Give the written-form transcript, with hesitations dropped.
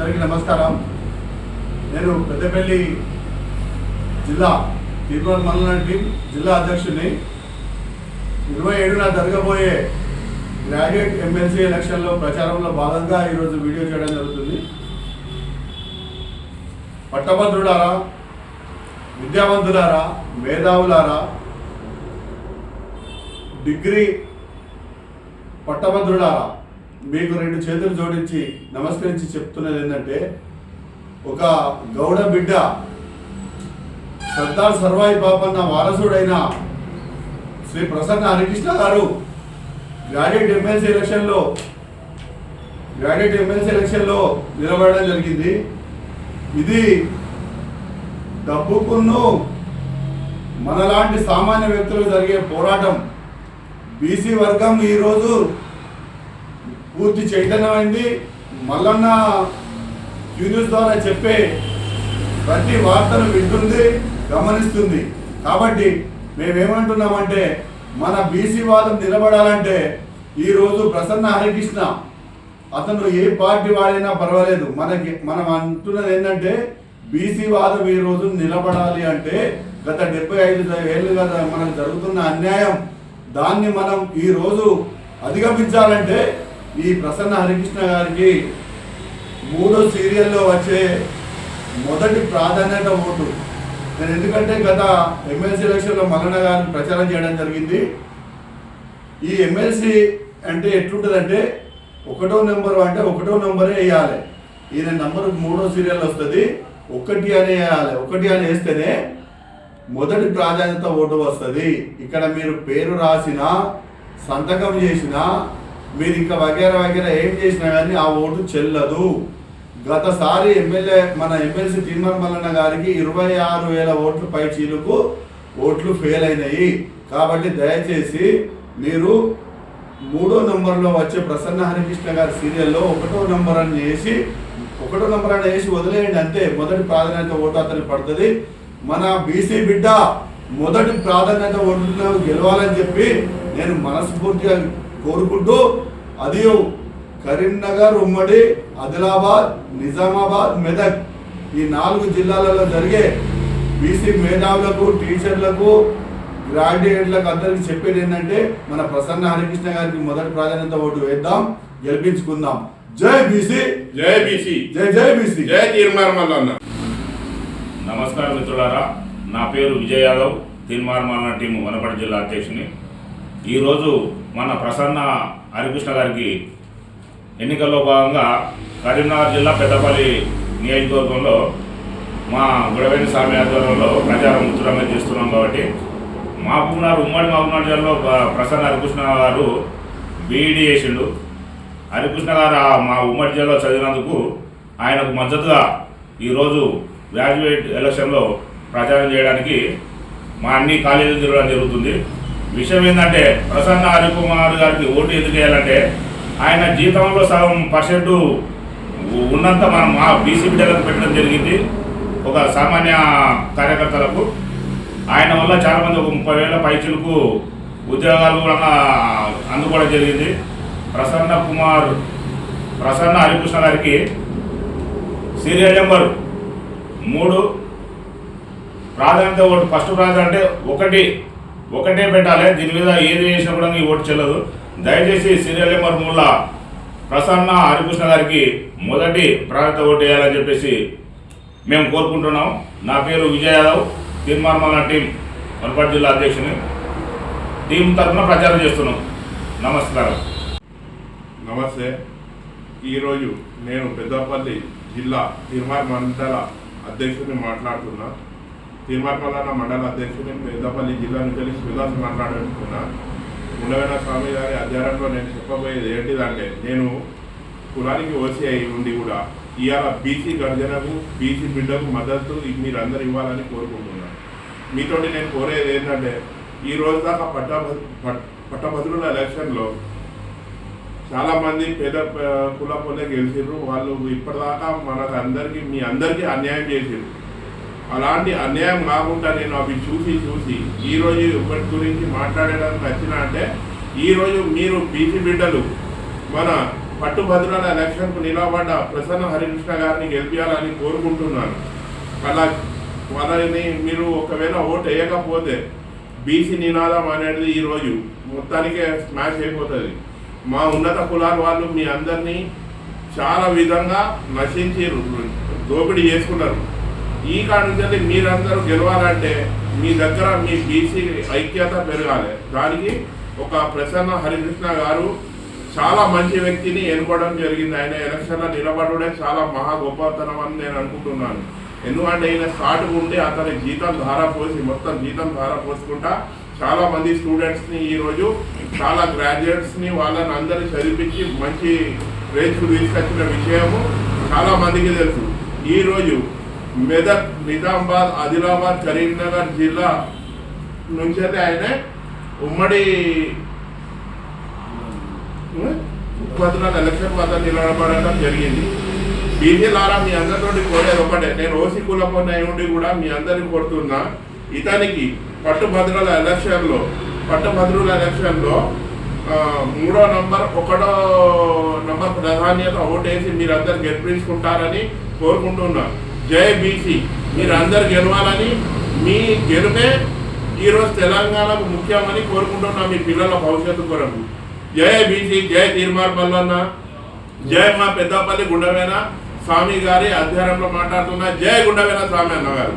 అందరికీ నమస్కారం. నేను పెద్దపల్లి జిల్లా తిరుమల మండలం టీం జిల్లా అధ్యక్షుడిని. 27న జరగబోయే గ్రాడ్యుయేట్ ఎమ్మెల్సీ ఎలక్షన్లో ప్రచారంలో భాగంగా ఈరోజు వీడియో చేయడం జరుగుతుంది. పట్టభద్రులారా, విద్యావంతులారా, మేధావులారా, డిగ్రీ పట్టభద్రులారా, మీకు 2 చేతులు జోడించి నమస్కరించి చెప్తున్నది ఏంటంటే, ఒక గౌడ బిడ్డ సర్దార్ సర్వాయి పాపన్న వారసుడైన శ్రీ ప్రసన్న హరికృష్ణ గారు గ్రాడ్యుయేట్ ఎమ్మెల్సీ ఎలక్షన్లో నిలబడడం జరిగింది. ఇది డబ్బుకును మనలాంటి సామాన్య వ్యక్తులకు జరిగే పోరాటం. బీసీ వర్గం ఈరోజు పూర్తి చైతన్యమైంది. మల్లన్న న్యూస్ ద్వారా చెప్పే ప్రతి వార్తను వింటుంది, గమనిస్తుంది. కాబట్టి మేమేమంటున్నామంటే, మన బీసీ వాదం నిలబడాలంటే ఈరోజు ప్రసన్న హరికృష్ణ అతను ఏ పార్టీ వాడైనా పర్వాలేదు, మనం అంటున్నది ఏంటంటే బీసీ వాదం ఈరోజు నిలబడాలి అంటే గత 75 ఏళ్ళుగా మనకు జరుగుతున్న అన్యాయం, దాన్ని మనం ఈరోజు అధిగమించాలంటే ఈ ప్రసన్న హరికృష్ణ గారికి 3వ సీరియల్లో వచ్చే మొదటి ప్రాధాన్యత ఓటు. నేను ఎందుకంటే గత ఎమ్మెల్సీ ఎలక్షన్లో మల్లన్న గారిని ప్రచారం చేయడం జరిగింది. ఈ ఎమ్మెల్సీ అంటే ఎట్లుంటుందంటే 1వ నెంబరు అంటే 1వ నెంబరే వేయాలి. ఈయన నంబరు 3వ సీరియల్ వస్తుంది, 1 అని వేయాలి. 1 అని వేస్తేనే మొదటి ప్రాధాన్యత ఓటు వస్తుంది. ఇక్కడ మీరు పేరు రాసినా, సంతకం చేసినా, మీరు ఇంకా వగేరా ఏం చేసినా కానీ ఆ ఓటు చెల్లదు. గతసారి మన ఎమ్మెల్సీ తిరుమల మల్లన్న గారికి 26,000 ఓట్లు పై చీలుకు ఓట్లు ఫెయిల్ అయినాయి. కాబట్టి దయచేసి మీరు 3వ నంబర్లో వచ్చే ప్రసన్న హరికృష్ణ గారి సీరియల్లో 1వ నంబర్ అని వేసి వదిలేయండి. అంతే, మొదటి ప్రాధాన్యత ఓటు అతనికి పడుతుంది. మన బీసీ బిడ్డ మొదటి ప్రాధాన్యత ఓటులో గెలవాలని చెప్పి నేను మనస్ఫూర్తిగా కోరుకుంటూ, అది కరీంనగర్, ఉమ్మడి ఆదిలాబాద్, నిజామాబాద్, మెదక్ ఈ 4 జిల్లాలలో జరిగే బీసీ మేధావులకు, టీచర్లకు, గ్రాడ్యుయేట్లకు అందరికీ చెప్పేది ఏంటంటే, మన ప్రసన్న హరికృష్ణ గారికి మొదటి ప్రాధాన్యత ఓటు వేద్దాం, గెలిపించుకుందాం. జై బీసీ, జై బీసీ, జై బీసీ, జై తిరుమల మల్లన్న. నమస్కారం మిత్రులారా, నా పేరు విజయ్ యాదవ్, తిరుమల మల్లన్న టీము వనపర్తి జిల్లా అధ్యక్షుని. ఈరోజు మన ప్రసన్న హరికృష్ణ గారికి ఎన్నికల్లో భాగంగా కరీంనగర్ జిల్లా పెద్దపల్లి నియోజకవర్గంలో మా గుడవేని స్వామి ఆధ్వర్యంలో ప్రచారం ఉత్తరంగా చేస్తున్నాం. కాబట్టి ఉమ్మడి మహబూబ్నగర్ జిల్లాలో ప్రసన్న హరికృష్ణ గారు బీఈడీ చేసిండు. హరికృష్ణ గారు మా ఉమ్మడి జిల్లాలో చదివినందుకు ఆయనకు మద్దతుగా ఈరోజు గ్రాడ్యుయేట్ ఎలక్షన్లో ప్రచారం చేయడానికి మా అన్ని కాలేజీలు తిరగడం జరుగుతుంది. విషయం ఏంటంటే, ప్రసన్న హరికుమార్ గారికి ఓటు ఎందుకు వేయాలంటే, ఆయన జీతంలో సగం % ఉన్నంత మనం మా బీసీ బిడ్డలకు పెట్టడం జరిగింది, ఒక సామాన్య కార్యకర్తలకు. ఆయన వల్ల చాలామంది ఒక 30,000 పైచులకు ఉద్యోగాలు కూడా అందుకోవడం జరిగింది. ప్రసన్న హరికృష్ణ గారికి సీరియల్ నెంబర్ 3 ప్రాధాన్యత ఓటు. ఫస్ట్ ప్రాధాన్యత అంటే ఒకటే పెట్టాలి. దీని మీద ఏది చేసినా కూడా ఈ ఓటు చెల్లదు. దయచేసి సీరియల్ నెంబర్ 3 ప్రసన్న హరికృష్ణ గారికి మొదటి ప్రాధాన్యత ఓటు వేయాలని చెప్పేసి మేము కోరుకుంటున్నాం. నా పేరు విజయ్ యాదవ్, తిరుమల మల్లన్న టీం వనపర్తి జిల్లా అధ్యక్షుని. టీం తరఫున ప్రచారం చేస్తున్నాం. నమస్కారం. నమస్తే. ఈరోజు నేను పెద్దపల్లి జిల్లా తిరుమల మండల అధ్యక్షుడిని మాట్లాడుతున్నా. తిరుమల మల్లన్న మండల అధ్యక్షుడిని పెద్దపల్లి జిల్లా నుంచి సుధాస్ మాట్లాడుతున్నా. ఉండవైన స్వామి గారి అధ్యయనంలో నేను చెప్పబోయేది ఏంటిదంటే, నేను కులానికి ఓసీ అయి ఉండి కూడా ఇవాళ బీసీ గర్జనకు, బీసీ బిడ్డకు మద్దతు మీరందరూ ఇవ్వాలని కోరుకుంటున్నాను. మీతోటి నేను కోరేది ఏంటంటే, ఈ రోజు దాకా పట్టభద్రుల ఎలక్షన్లో చాలామంది పేద కులపోలే గెలిచిర్రు. వాళ్ళు ఇప్పటిదాకా మీ అందరికీ అన్యాయం చేసిర్రు. అలాంటి అన్యాయం కాకుండా నేను అవి చూసి ఈరోజు ఒకటి గురించి మాట్లాడడానికి వచ్చిన అంటే, ఈరోజు మీరు బీసీ బిడ్డలు మన పట్టుభద్రుల ఎలక్షన్కు నిలబడ్డ ప్రసన్న హరికృష్ణ గారిని గెలిపించాలని కోరుకుంటున్నాను. వాళ్ళని మీరు ఒకవేళ ఓటు వేయకపోతే బీసీ నినాదం అనేది ఈరోజు మొత్తానికే స్మాష్ అయిపోతుంది. మా ఉన్నత కులాల వాళ్ళు మీ అందరినీ చాలా విధంగా నశించి దోపిడీ చేసుకున్నారు. ఈ కారణంగా మీరందరూ గెలవాలంటే మీ దగ్గర మీ బీసీ ఐక్యత పెరగాలి. దానికి ఒక ప్రసన్న హరికృష్ణ గారు చాలా మంచి వ్యక్తిని ఎన్నుకోవడం జరిగింది. ఆయన ఎలక్షన్లో నిలబడడం చాలా మహా గొప్పతనం అని నేను అనుకుంటున్నాను. ఎందుకంటే ఆయన స్టార్ట్ ఉండి అతని జీతం మొత్తం జీతం ధార పోసుకుంటా చాలా మంది స్టూడెంట్స్ని ఈరోజు చాలా గ్రాడ్యుయేట్స్ని వాళ్ళని అందరినీ చదివించి మంచి రేంజ్కు తీసుకొచ్చిన విషయము చాలా మందికి తెలుసు. ఈరోజు మెదక్, నిజామాబాద్, ఆదిలాబాద్, కరీంనగర్ జిల్లా నుంచి అయితే ఆయన ఉమ్మడి భద్రాల ఎలక్షన్ వద్ద నిలబడడం జరిగింది. బీసీలారా మీ అందరితోటి కోరేది ఒకటే, నేను ఓసీ కులపన్న ఉండి కూడా మీ అందరిని కోరుతున్నా, ఇతనికి పట్టుభద్రుల ఎలక్షన్లో 3వ నంబర్ 1వ నంబర్ ప్రాధాన్యత ఓటేసి మీరందరు గెలిపించుకుంటారని కోరుకుంటున్నా. జై బీసీ, మీరందరు గెలవాలని, మీ గెలుపే ఈరోజు తెలంగాణకు ముఖ్యమని కోరుకుంటున్నా మీ పిల్లల భవిష్యత్తు కొరకు. జై బీసీ, జై తీర్మార్ మల్లన్న, జై మా పెద్దపల్లి గుండవేన స్వామి గారి అధ్యయనంలో మాట్లాడుతున్నా. జై గుండవేన స్వామి అన్నగారు.